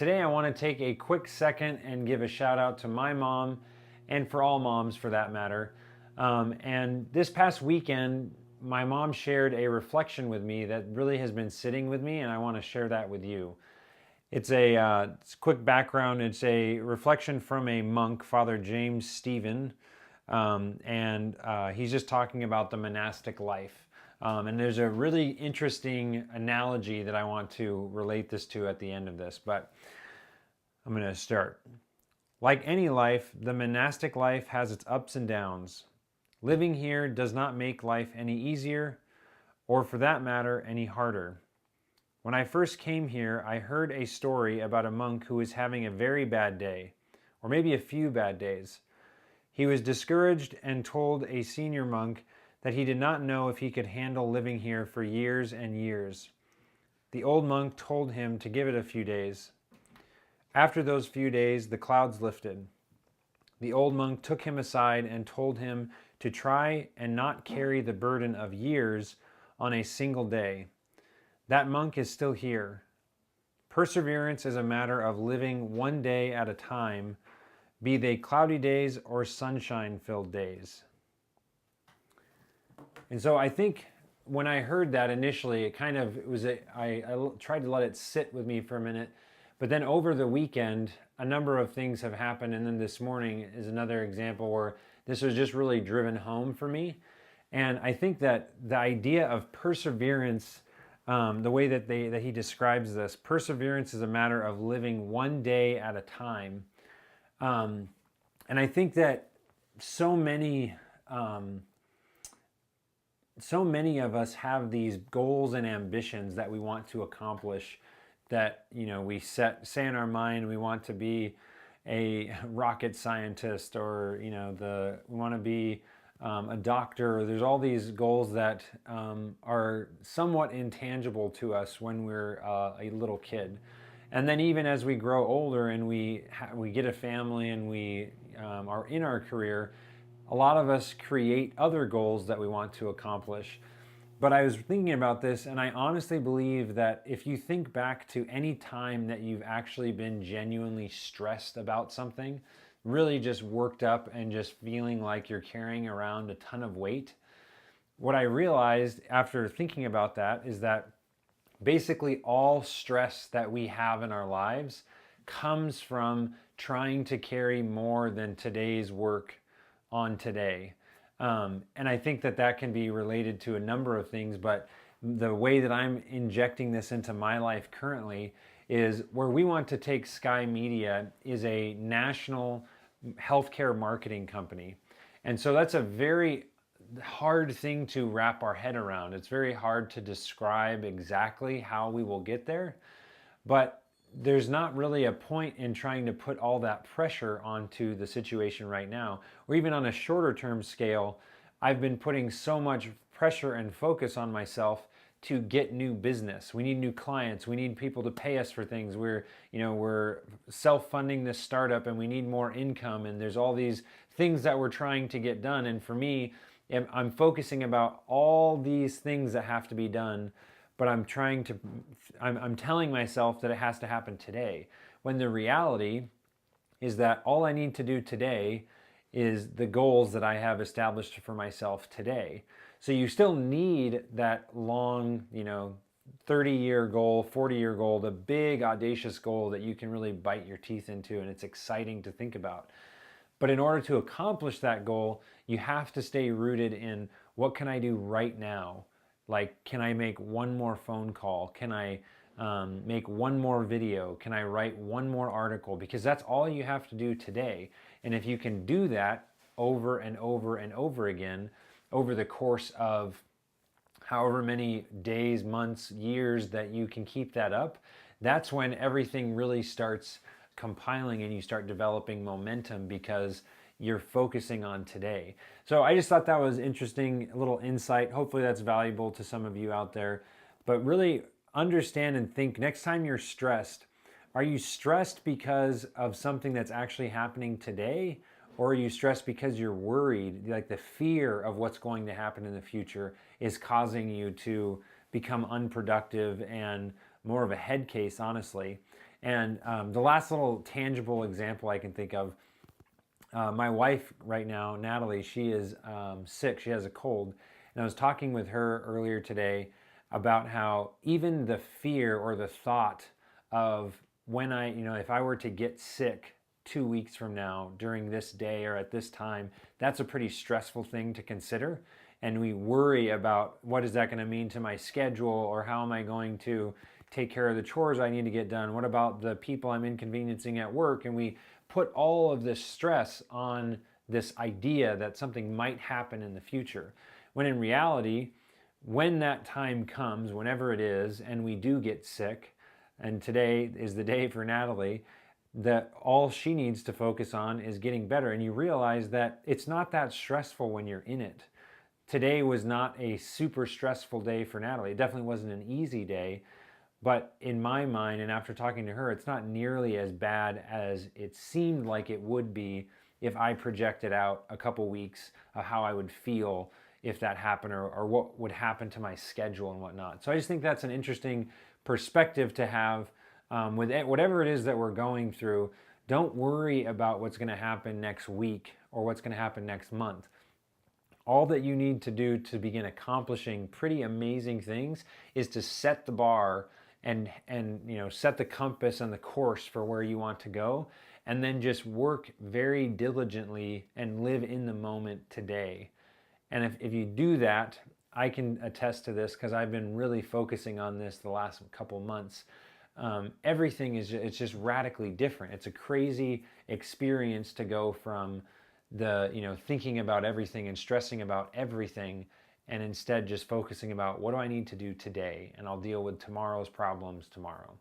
Today I want to take a quick second and give a shout out to my mom, and for all moms for that matter. And this past weekend, my mom shared a reflection with me that really has been sitting with me, and I want to share that with you. It's quick background. It's a reflection from a monk, Father James Stephen, and he's just talking about the monastic life. And there's a really interesting analogy that I want to relate this to at the end of this, but I'm going to start. Like any life, the monastic life has its ups and downs. Living here does not make life any easier, or for that matter, any harder. When I first came here, I heard a story about a monk who was having a very bad day, or maybe a few bad days. He was discouraged and told a senior monk that he did not know if he could handle living here for years and years. The old monk told him to give it a few days. After those few days, the clouds lifted. The old monk took him aside and told him to try and not carry the burden of years on a single day. That monk is still here. Perseverance is a matter of living one day at a time, be they cloudy days or sunshine-filled days. And so I think when I heard that initially, I tried to let it sit with me for a minute. But then over the weekend, a number of things have happened. And then this morning is another example where this was just really driven home for me. And I think that the idea of perseverance, the way that he describes this, perseverance is a matter of living one day at a time. And I think that so many of us have these goals and ambitions that we want to accomplish, that we say in our mind we want to be a rocket scientist, or we want to be a doctor. There's all these goals that are somewhat intangible to us when we're a little kid, and then even as we grow older and we get a family and we are in our career, a lot of us create other goals that we want to accomplish. But I was thinking about this, and I honestly believe that if you think back to any time that you've actually been genuinely stressed about something, really just worked up and just feeling like you're carrying around a ton of weight, what I realized after thinking about that is that basically all stress that we have in our lives comes from trying to carry more than today's work on today. And I think that can be related to a number of things, but the way that I'm injecting this into my life currently is where we want to take Sky Media is a national healthcare marketing company. And so that's a very hard thing to wrap our head around. It's very hard to describe exactly how we will get there, but there's not really a point in trying to put all that pressure onto the situation right now. Or even on a shorter term scale, I've been putting so much pressure and focus on myself to get new business. We need new clients. We need people to pay us for things. We're self-funding this startup and we need more income. And there's all these things that we're trying to get done. And for me, I'm focusing about all these things that have to be done, but I'm telling myself that it has to happen today, when the reality is that all I need to do today is the goals that I have established for myself today. So you still need that long, 30-year goal, 40-year goal, the big audacious goal that you can really bite your teeth into and it's exciting to think about. But in order to accomplish that goal, you have to stay rooted in what can I do right now? Like, can I make one more phone call? Can I make one more video? Can I write one more article? Because that's all you have to do today. And if you can do that over and over and over again, over the course of however many days, months, years that you can keep that up, that's when everything really starts compiling and you start developing momentum because you're focusing on today. So I just thought that was interesting, a little insight. Hopefully that's valuable to some of you out there. But really understand and think next time you're stressed, are you stressed because of something that's actually happening today? Or are you stressed because you're worried, like the fear of what's going to happen in the future is causing you to become unproductive and more of a head case, honestly? And the last little tangible example I can think of, my wife right now, Natalie, she is sick. She has a cold. And I was talking with her earlier today about how even the fear or the thought of when if I were to get sick 2 weeks from now during this day or at this time, that's a pretty stressful thing to consider. And we worry about what is that going to mean to my schedule, or how am I going to take care of the chores I need to get done? What about the people I'm inconveniencing at work? And we put all of this stress on this idea that something might happen in the future. When in reality, when that time comes, whenever it is, and we do get sick, and today is the day for Natalie, that all she needs to focus on is getting better. And you realize that it's not that stressful when you're in it. Today was not a super stressful day for Natalie. It definitely wasn't an easy day, but in my mind, and after talking to her, it's not nearly as bad as it seemed like it would be if I projected out a couple weeks of how I would feel if that happened, or what would happen to my schedule and whatnot. So I just think that's an interesting perspective to have with whatever it is that we're going through. Don't worry about what's going to happen next week or what's going to happen next month. All that you need to do to begin accomplishing pretty amazing things is to set the bar and set the compass and the course for where you want to go, and then just work very diligently and live in the moment today. And if you do that, I can attest to this because I've been really focusing on this the last couple months. Everything it's just radically different. It's a crazy experience to go from thinking about everything and stressing about everything, and instead just focusing about what do I need to do today, and I'll deal with tomorrow's problems tomorrow.